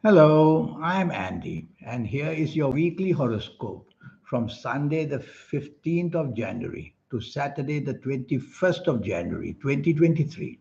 Hello, I'm Andy, and here is your weekly horoscope from Sunday, the 15th of January to Saturday, the 21st of January, 2023.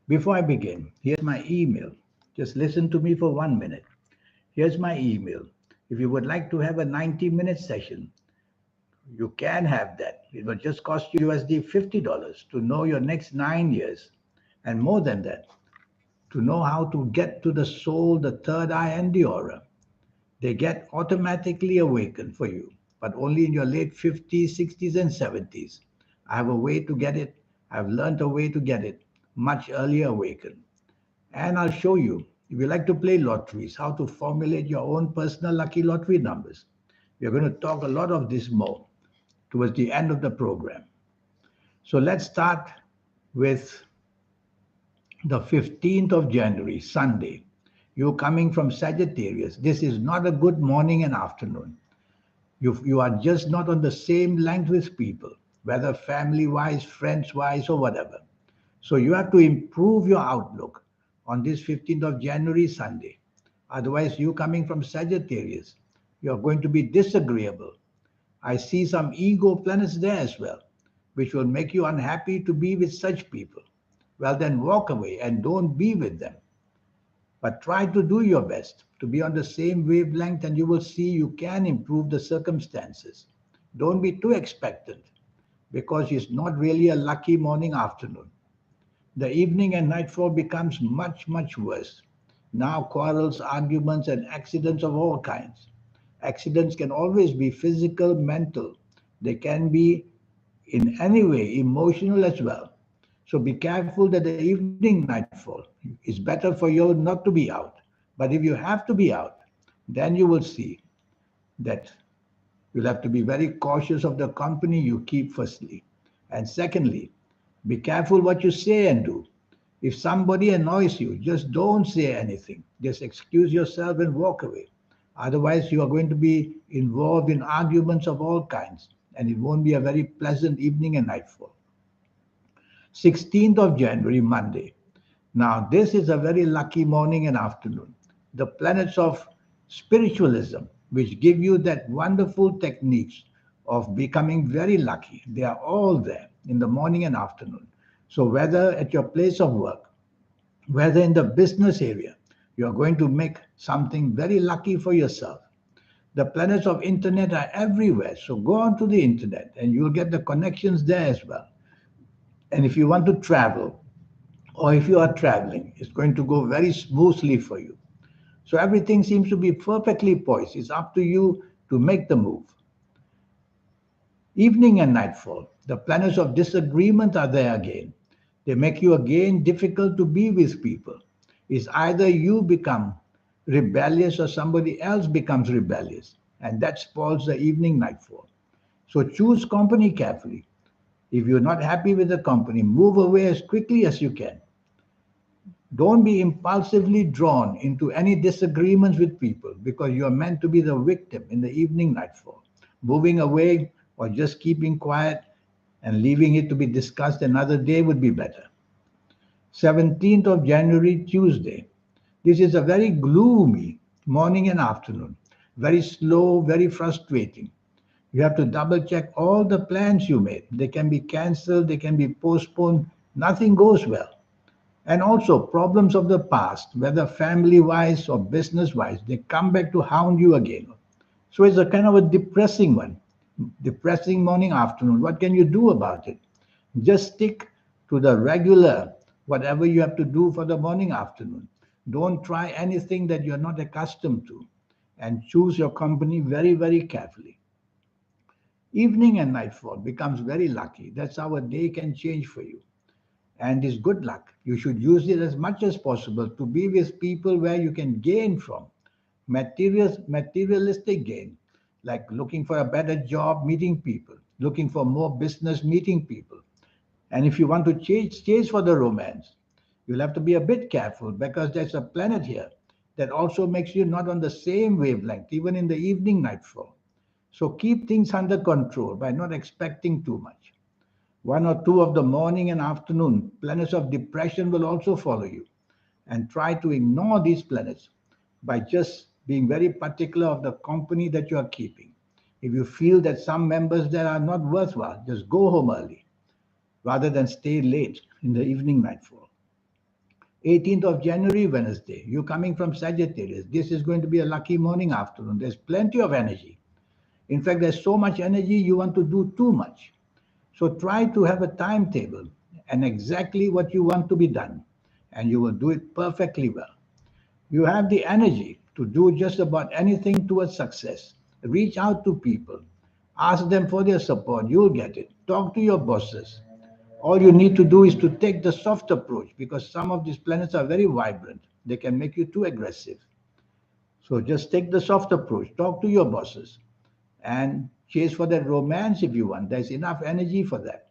Before I begin, here's my email. Just listen to me for 1 minute. Here's my email. If you would like to have a 90-minute session, you can have that. It will just cost you USD $50 to know your next 9 years, and more than that, to know how to get to the soul, the third eye, and the aura. They get automatically awakened for you, but only in your late 50s, 60s, and 70s. I have a way to get it. I've learned a way to get it much earlier awakened. And I'll show you, if you like to play lotteries, how to formulate your own personal lucky lottery numbers. We're going to talk a lot of this more towards the end of the program. So let's start with the 15th of January, Sunday. You coming from Sagittarius. This is not a good morning and afternoon. You are just not on the same length with people, whether family wise, friends wise, or whatever. So you have to improve your outlook on this 15th of January, Sunday. Otherwise, you coming from Sagittarius, you're going to be disagreeable. I see some ego planets there as well, which will make you unhappy to be with such people. Well, then walk away and don't be with them. But try to do your best to be on the same wavelength, and you will see you can improve the circumstances. Don't be too expectant because it's not really a lucky morning afternoon. The evening and nightfall becomes much, much worse. Now, quarrels, arguments, and accidents of all kinds. Accidents can always be physical, mental. They can be in any way emotional as well. So be careful that the evening nightfall is better for you not to be out. But if you have to be out, then you will see that you'll have to be very cautious of the company you keep, firstly. And secondly, be careful what you say and do. If somebody annoys you, just don't say anything. Just excuse yourself and walk away. Otherwise, you are going to be involved in arguments of all kinds, and it won't be a very pleasant evening and nightfall. 16th of January, Monday. Now, this is a very lucky morning and afternoon. The planets of spiritualism, which give you that wonderful techniques of becoming very lucky, they are all there in the morning and afternoon. So, whether at your place of work, whether in the business area, you are going to make something very lucky for yourself. The planets of internet are everywhere. So go on to the internet and you'll get the connections there as well. And if you want to travel, or if you are traveling, it's going to go very smoothly for you. So everything seems to be perfectly poised. It's up to you to make the move. Evening and nightfall, the planets of disagreement are there again. They make you again difficult to be with people. It's either you become rebellious or somebody else becomes rebellious, and that spoils the evening nightfall. So choose company carefully. If you're not happy with the company, move away as quickly as you can. Don't be impulsively drawn into any disagreements with people because you're meant to be the victim in the evening nightfall. Moving away or just keeping quiet and leaving it to be discussed another day would be better. 17th of January, Tuesday. This is a very gloomy morning and afternoon, very slow, very frustrating. You have to double check all the plans you made. They can be cancelled, they can be postponed, nothing goes well. And also, problems of the past, whether family wise or business wise, they come back to hound you again. So it's a kind of a depressing one, depressing morning, afternoon. What can you do about it? Just stick to the regular, whatever you have to do for the morning, afternoon. Don't try anything that you're not accustomed to, and choose your company very, very carefully. Evening and nightfall becomes very lucky. That's how a day can change for you. And is good luck. You should use it as much as possible to be with people where you can gain from materialistic gain, like looking for a better job, meeting people, looking for more business, meeting people. And if you want to chase for the romance, you'll have to be a bit careful because there's a planet here that also makes you not on the same wavelength, even in the evening nightfall. So keep things under control by not expecting too much. One or two of the morning and afternoon planets of depression will also follow you. And try to ignore these planets by just being very particular of the company that you are keeping. If you feel that some members there are not worthwhile, just go home early rather than stay late in the evening nightfall. 18th of January, Wednesday, you're coming from Sagittarius. This is going to be a lucky morning afternoon. There's plenty of energy. In fact, there's so much energy you want to do too much. So try to have a timetable and exactly what you want to be done, and you will do it perfectly well. You have the energy to do just about anything towards success. Reach out to people, ask them for their support. You'll get it. Talk to your bosses. All you need to do is to take the soft approach because some of these planets are very vibrant. They can make you too aggressive. So just take the soft approach. Talk to your bosses and chase for that romance if you want. There's enough energy for that.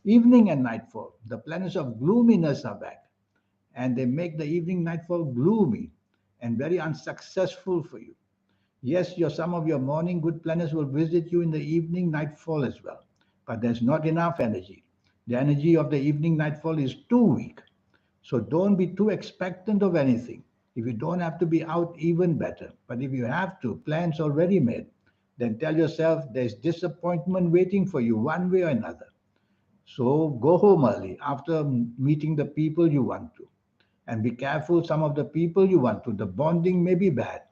Evening and nightfall, the planets of gloominess are back and they make the evening nightfall gloomy and very unsuccessful for you. Yes, some of your morning good planets will visit you in the evening nightfall as well, but there's not enough energy. The energy of the evening nightfall is too weak. So don't be too expectant of anything. If you don't have to be out, even better. But if you have to, plans already made, then tell yourself there's disappointment waiting for you one way or another. So go home early after meeting the people you want to. And be careful, some of the people you want to. The bonding may be bad,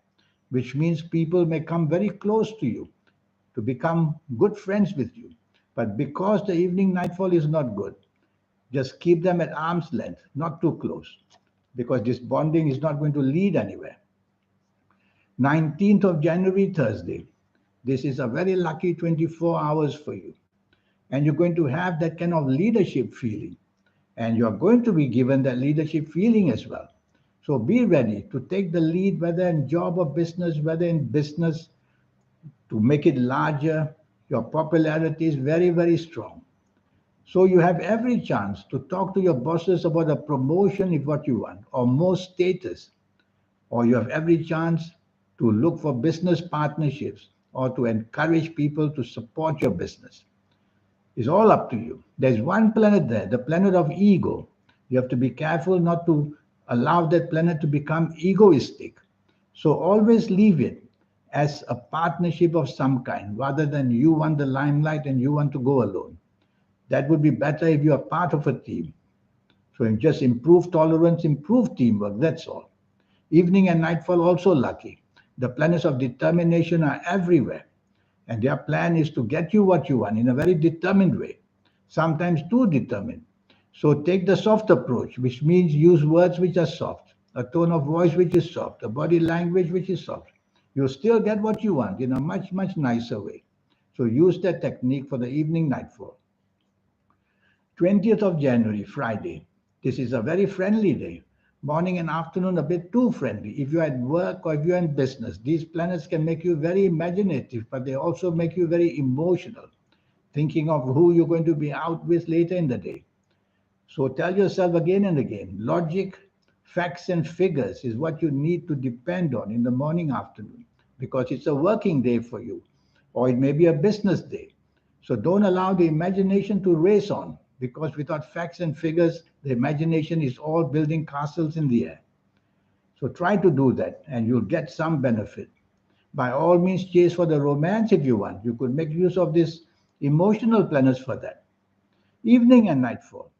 which means people may come very close to you to become good friends with you. But because the evening nightfall is not good, just keep them at arm's length, not too close, because this bonding is not going to lead anywhere. 19th of January, Thursday. This is a very lucky 24 hours for you. And you're going to have that kind of leadership feeling. And you're going to be given that leadership feeling as well. So be ready to take the lead, whether in job or business, whether in business, to make it larger. Your popularity is very, very strong. So you have every chance to talk to your bosses about a promotion if what you want, or more status, or you have every chance to look for business partnerships or to encourage people to support your business. It's all up to you. There's one planet there, the planet of ego. You have to be careful not to allow that planet to become egoistic. So always leave it as a partnership of some kind rather than you want the limelight and you want to go alone. That would be better if you are part of a team. So just improve tolerance, improve teamwork, that's all. Evening and nightfall also lucky. The planets of determination are everywhere. And their plan is to get you what you want in a very determined way, sometimes too determined. So take the soft approach, which means use words which are soft, a tone of voice which is soft, a body language which is soft. You'll still get what you want in a much, much nicer way. So use that technique for the evening nightfall. 20th of January, Friday. This is a very friendly day. Morning and afternoon a bit too friendly. If you're at work or if you're in business, these planets can make you very imaginative, but they also make you very emotional, thinking of who you're going to be out with later in the day. So tell yourself again and again, logic, facts and figures is what you need to depend on in the morning, afternoon, because it's a working day for you, or it may be a business day. So don't allow the imagination to race on, because without facts and figures, the imagination is all building castles in the air. So try to do that and you'll get some benefit. By all means, chase for the romance if you want. You could make use of these emotional planets for that. Evening and nightfall.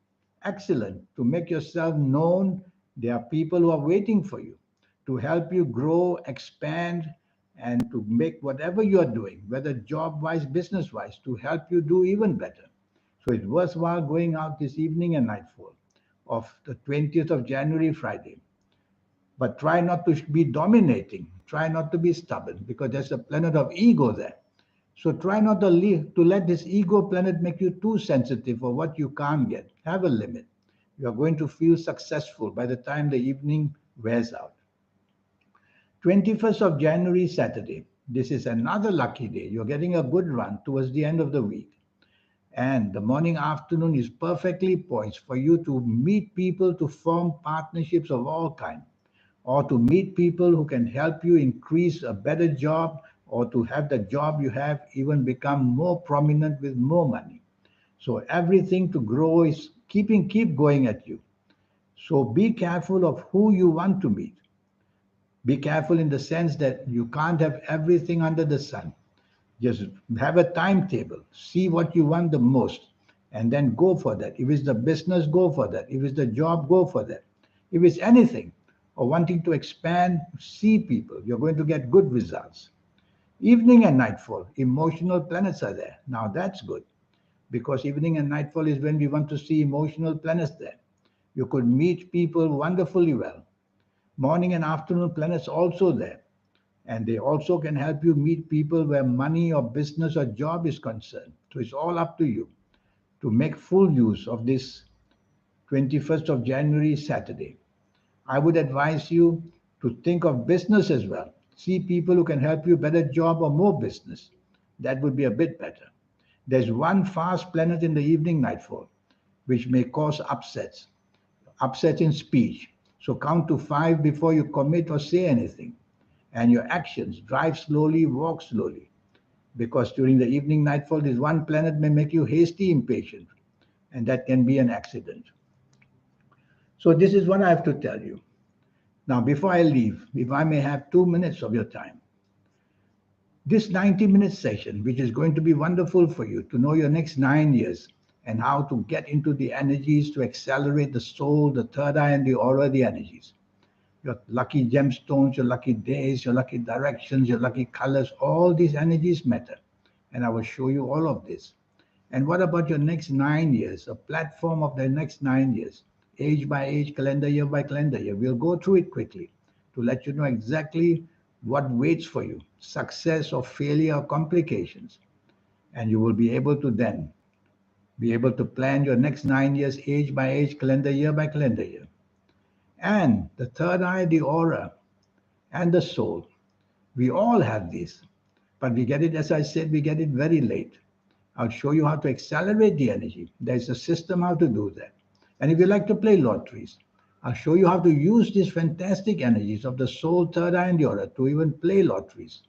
Excellent. To make yourself known, there are people who are waiting for you to help you grow, expand, and to make whatever you are doing, whether job wise, business wise, to help you do even better. So it's worthwhile going out this evening and nightfall of the 20th of January, Friday. But try not to be dominating. Try not to be stubborn because there's a planet of ego there. So try not to let this ego planet make you too sensitive for what you can't get. Have a limit. You are going to feel successful by the time the evening wears out. 21st of January, Saturday. This is another lucky day. You're getting a good run towards the end of the week. And the morning afternoon is perfectly poised for you to meet people, to form partnerships of all kinds, or to meet people who can help you increase a better job, or to have the job you have even become more prominent with more money. So everything to grow is keep going at you. So be careful of who you want to meet. Be careful in the sense that you can't have everything under the sun. Just have a timetable, see what you want the most, and then go for that. If it's the business, go for that. If it's the job, go for that. If it's anything or wanting to expand, see people. You're going to get good results. Evening and nightfall, emotional planets are there. Now that's good because evening and nightfall is when we want to see emotional planets there. You could meet people wonderfully well. Morning and afternoon planets also there. And they also can help you meet people where money or business or job is concerned. So it's all up to you to make full use of this 21st of January Saturday. I would advise you to think of business as well. See people who can help you better job or more business. That would be a bit better. There's one fast planet in the evening nightfall, which may cause upsets in speech. So count to five before you commit or say anything. And your actions, drive slowly, walk slowly. Because during the evening nightfall, this one planet may make you hasty, impatient, and that can be an accident. So this is what I have to tell you. Now, before I leave, if I may have 2 minutes of your time, this 90-minute session, which is going to be wonderful for you to know your next 9 years and how to get into the energies to accelerate the soul, the third eye, and the aura, the energies. Your lucky gemstones, your lucky days, your lucky directions, your lucky colors, all these energies matter. And I will show you all of this. And what about your next 9 years, a platform of the next 9 years, age by age, calendar year by calendar year? We'll go through it quickly to let you know exactly what waits for you, success or failure or complications. And you will be able to then be able to plan your next 9 years, age by age, calendar year by calendar year. And the third eye, the aura, and the soul. We all have this, but we get it, as I said, we get it very late. I'll show you how to accelerate the energy. There's a system how to do that. And if you like to play lotteries, I'll show you how to use these fantastic energies of the soul, third eye, and the aura to even play lotteries.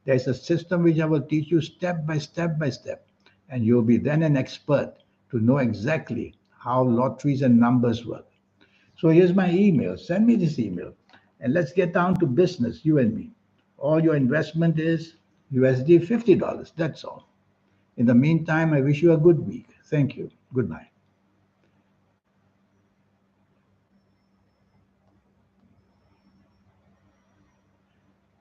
There's a system which I will teach you step by step by step, and you'll be then an expert to know exactly how lotteries and numbers work. So here's my email. Send me this email and let's get down to business, you and me. All your investment is USD $50. That's all. In the meantime, I wish you a good week. Thank you. Goodbye.